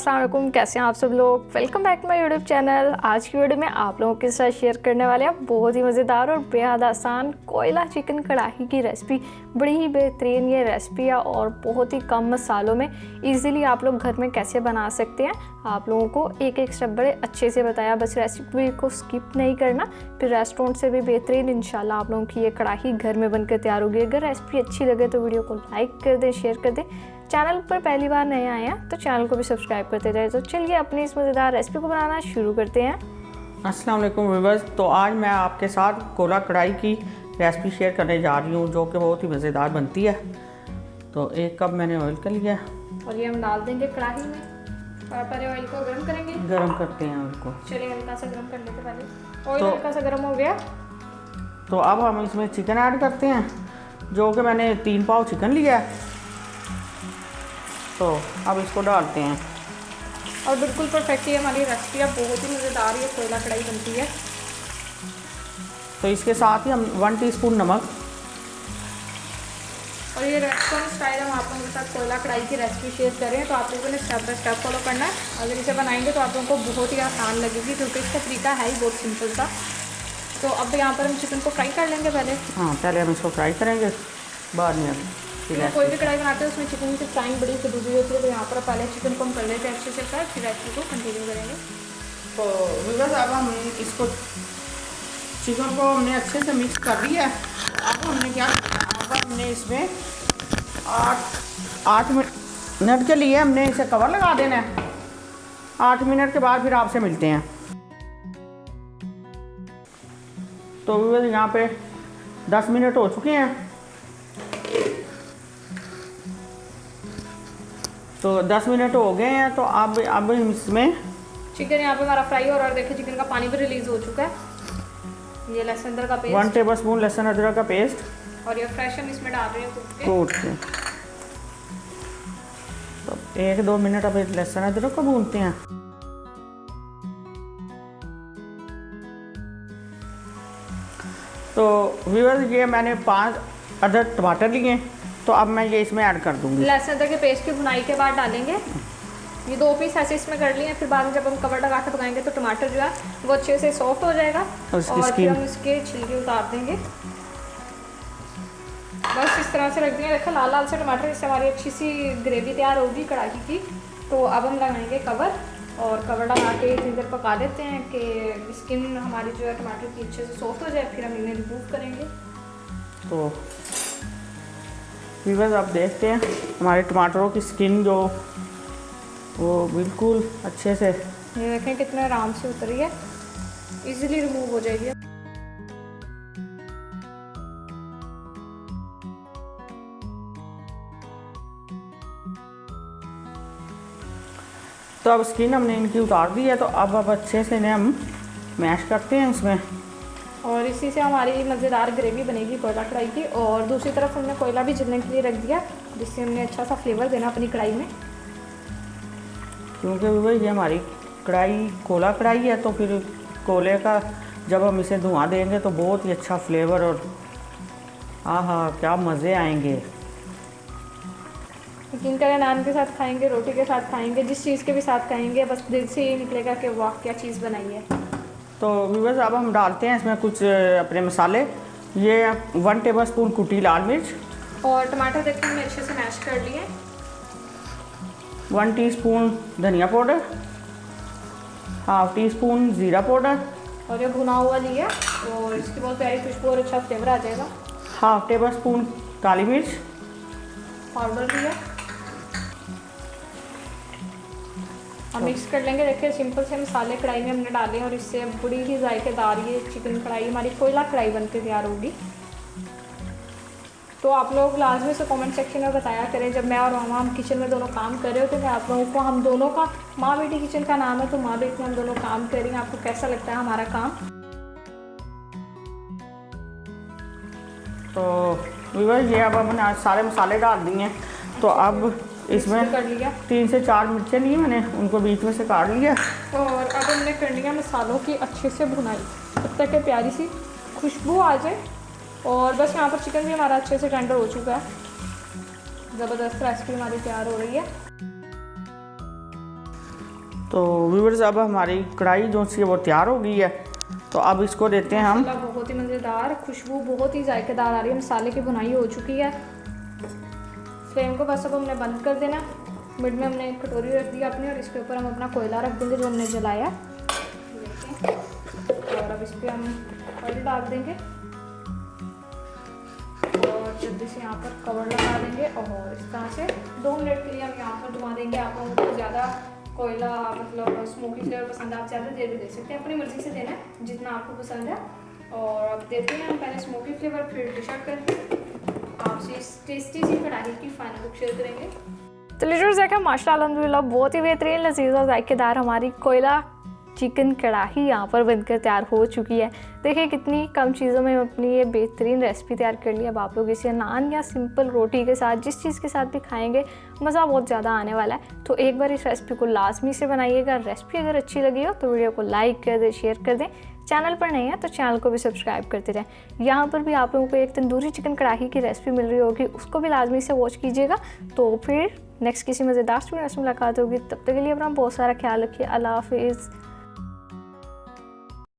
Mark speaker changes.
Speaker 1: अस्सलाम वालेकुम, कैसे हैं आप सब लोग। Welcome back to my YouTube channel. आज की वीडियो में आप लोगों के साथ शेयर करने वाले हैं बहुत ही मज़ेदार और बेहद आसान कोयला चिकन कढ़ाई की रेसिपी। बड़ी ही बेहतरीन ये रेसिपी है और बहुत ही कम मसालों में इजीली आप लोग घर में कैसे बना सकते हैं। आप लोगों को एक एक स्टेप बड़े अच्छे से बताया, बस रेसिपी को स्किप नहीं करना। फिर रेस्टोरेंट से भी बेहतरीन इंशाल्लाह आप लोगों की ये कढ़ाई घर में बनकर तैयार होगी। अगर रेसिपी अच्छी लगे तो वीडियो को लाइक कर दें, शेयर कर दें। चैनल पर पहली बार नए आए हैं तो चैनल को भी सब्सक्राइब करते जाए। तो चलिए अपनी इस मज़ेदार रेसिपी को बनाना शुरू करते हैं।
Speaker 2: अस्सलाम वालेकुम व्यूअर्स। तो आज मैं आपके साथ कोला कढ़ाई की रेसिपी शेयर करने जा रही हूँ जो कि बहुत ही मज़ेदार बनती है। तो 1 कप मैंने ऑयल कर लिया
Speaker 1: और ये हम डाल देंगे कढ़ाई में और पहले ऑयल को गर्म करेंगे।
Speaker 2: गर्म करते हैं ऑयल को।
Speaker 1: चलिए हल्का सा गर्म कर लेते पहले। ऑयल हल्का सा गर्म हो गया
Speaker 2: तो अब हम इसमें चिकन ऐड करते हैं, जो कि मैंने 3 पाव चिकन लिया है। तो अब इसको डालते हैं
Speaker 1: और बिल्कुल परफेक्ट ही हमारी रेसिपी है, बहुत ही मज़ेदार ये कोयला कढ़ाई बनती है।
Speaker 2: तो इसके साथ ही हम 1 टीस्पून नमक,
Speaker 1: और ये रेस्टोरेंट स्टाइल हम आप लोगों के साथ कोयला कढ़ाई की रेसिपी शेयर कर रहे हैं तो आप लोगों ने स्टेप बाय स्टेप फॉलो करना है। अगर इसे बनाएंगे तो आप लोगों को बहुत ही आसान लगेगी क्योंकि इसका तरीका है ही बहुत सिंपल सा। तो अब यहाँ पर हम चिकन को फ्राई कर लेंगे पहले।
Speaker 2: हाँ, पहले हम इसको फ्राई करेंगे, बाद में
Speaker 1: कोई भी कढ़ाई बनाते हैं उसमें चिकन की फ्राइंग बड़ी ज़रूरी होती है। तो यहाँ पर पहले चिकन को हम कर लेते हैं अच्छे से फ्राई, फिर रेसिपी को कंटिन्यू करेंगे।
Speaker 2: तो व्यूअर्स अब हम इसको चिकन को हमने अच्छे से मिक्स कर दिया है। अब हमने क्या, अब हमने इसमें 8 मिनट के लिए हमने इसे कवर लगा देना है। 8 मिनट के बाद फिर आपसे मिलते हैं। तो व्यूअर्स यहाँ पे 10 मिनट हो चुके हैं। तो 10 मिनट हो गए हैं। तो अब इसमें
Speaker 1: चिकन यहाँ पे हमारा फ्राई हो रहा है और देखिए चिकन का पानी भी रिलीज हो चुका है। ये लहसुन अदरक का पेस्ट,
Speaker 2: 1 टेबलस्पून लहसुन अदरक का पेस्ट,
Speaker 1: और ये फ्रेश हम इसमें डाल रहे हैं
Speaker 2: कूट के। तो 1-2 मिनट अब लहसुन अदरक को भूनते हैं। तो व्यूअर्स ये मैंने 5 अदर टमाटर लिए, तो अब मैं ये इसमें ऐड कर दूंगी।
Speaker 1: लहसुन अदरक के पेस्ट की भुनाई के बाद डालेंगे। ये 2 पीस ऐसे इसमें कर लिए हैं। फिर बाद में जब हम कवर लगा के पकाएंगे तो टमाटर जो है वो अच्छे से सॉफ्ट हो जाएगा और फिर हम इसके छिलके उतार देंगे। बस इस तरह से रख देंगे। देखो लाल लाल से टमाटर, इससे हमारी अच्छी सी ग्रेवी तैयार होगी कढ़ाई की। तो अब हम लगाएंगे कवर, और कवर लगा के इतनी देर पका लेते हैं कि स्किन हमारी जो है टमाटर की अच्छे से सॉफ्ट हो जाए। फिर हम इन्हें रिमूव करेंगे।
Speaker 2: तो व्यूअर्स आप देखते हैं हमारे टमाटरों की स्किन जो वो बिल्कुल अच्छे से,
Speaker 1: ये देखें कितने आराम से उतरी है, इजीली रिमूव हो जाएगी।
Speaker 2: तो अब स्किन हमने इनकी उतार दी है। तो अब अच्छे से इन्हें हम मैश करते हैं इसमें,
Speaker 1: और इसी से हमारी मज़ेदार ग्रेवी बनेगी कोयला कढ़ाई की। और दूसरी तरफ हमने कोयला भी जलने के लिए रख दिया, जिससे हमने अच्छा सा फ्लेवर देना अपनी कढ़ाई में।
Speaker 2: क्योंकि भाई ये हमारी कढ़ाई कोला कढ़ाई है, तो फिर कोले का जब हम इसे धुआं देंगे तो बहुत ही अच्छा फ्लेवर और आहा क्या मज़े आएंगे।
Speaker 1: यकीन करें नान के साथ खाएंगे, रोटी के साथ खाएंगे, जिस चीज़ के भी साथ खाएंगे बस दिल से ये निकलेगा कि वाह क्या चीज़ बनाई है।
Speaker 2: तो व्यूअर्स अब हम डालते हैं इसमें कुछ अपने मसाले। ये 1 टेबलस्पून कुटी लाल मिर्च,
Speaker 1: और टमाटर देखिए हमने अच्छे से मैश कर लिए।
Speaker 2: 1 टीस्पून धनिया पाउडर, 1/2 टीस्पून ज़ीरा पाउडर,
Speaker 1: और ये भुना हुआ लिया और इसकी बहुत प्यारी खुशबू और अच्छा फ्लेवर आ जाएगा।
Speaker 2: 1/2 टेबलस्पून काली मिर्च
Speaker 1: पाउडर लिया और मिक्स कर लेंगे। देखिए सिंपल से मसाले कढ़ाई में हमने डाले और इससे बड़ी ही जायकेदार ये चिकन कढ़ाई हमारी कोयला कढ़ाई बनकर तैयार होगी। तो आप लोग लाजमी से कमेंट सेक्शन में बताया करें, जब मैं और मामा हम किचन में दोनों काम कर रहे होते थे आप लोगों को, हम दोनों का माँ बेटी किचन का नाम है तो माँ बेटी में हम दोनों काम कर रही हैं, आपको कैसा लगता है हमारा काम।
Speaker 2: तो व्यूअर्स ये अब हमने सारे मसाले डाल दिए हैं। तो अब इसमें
Speaker 1: कर लिया
Speaker 2: 3 से 4 मिर्चें लिए मैंने, उनको बीच में से काट लिया।
Speaker 1: और अब हमने कर लिया मसालों की अच्छे से भुनाई तब तक के प्यारी सी खुशबू आ जाए। और बस यहाँ पर चिकन भी हमारा अच्छे से टेंडर हो चुका है। ज़बरदस्त रेसिपी हमारी तैयार हो रही है।
Speaker 2: तो व्यूअर्स अब हमारी कढ़ाई जो सी है वो तैयार हो गई है, तो अब इसको देते हैं हम।
Speaker 1: माशाल्लाह बहुत ही मज़ेदार, खुशबू बहुत ही जायकेदार आ रही है, मसाले की भुनाई हो चुकी है। फ्लेम को बस अब हमने बंद कर देना। मिड में हमने एक कटोरी रख दी अपनी और इसके ऊपर हम अपना कोयला रख देंगे जो हमने जलाया। और अब इस पर हम ऑयल डाल देंगे और जल्दी से यहाँ पर कवर लगा देंगे और इस तरह से 2 मिनट के लिए हम यहाँ पर घुमा देंगे। आप लोगों को ज़्यादा कोयला मतलब स्मोकी फ्लेवर पसंद है, आप ज़्यादा देर भी दे सकते हैं, अपनी मर्ज़ी से देना है जितना आपको पसंद है। और अब देते हैं हम पहले स्मोकी फ्लेवर, फिर डिश आउट करके आपसे इस टेस्टी सी कढ़ाई की फाइनल लुक शेयर करेंगे। तो लीजिए देखा माशाल्लाह अल्हम्दुलिल्लाह बहुत ही बेहतरीन लजीज और जायकेदार हमारी कोयला चिकन कढ़ाई यहाँ पर बनकर तैयार हो चुकी है। देखिए कितनी कम चीज़ों में अपनी ये बेहतरीन रेसिपी तैयार कर ली। अब आप लोग इसे नान या सिंपल रोटी के साथ जिस चीज़ के साथ भी खाएंगे मज़ा बहुत ज़्यादा आने वाला है। तो एक बार इस रेसिपी को लाजमी से बनाइएगा। रेसिपी अगर अच्छी लगी हो तो वीडियो को लाइक कर दें, शेयर कर दें। चैनल पर नहीं है तो चैनल को भी सब्सक्राइब करते रहें। यहाँ पर भी आप लोगों को एक तंदूरी चिकन कढ़ाई की रेसिपी मिल रही होगी, उसको भी लाजमी से वॉच कीजिएगा। तो फिर नेक्स्ट किसी मज़ेदार वीडियो में मुलाकात होगी, तब तक के लिए अपना बहुत सारा ख्याल रखिए। अल्लाह हाफिज़।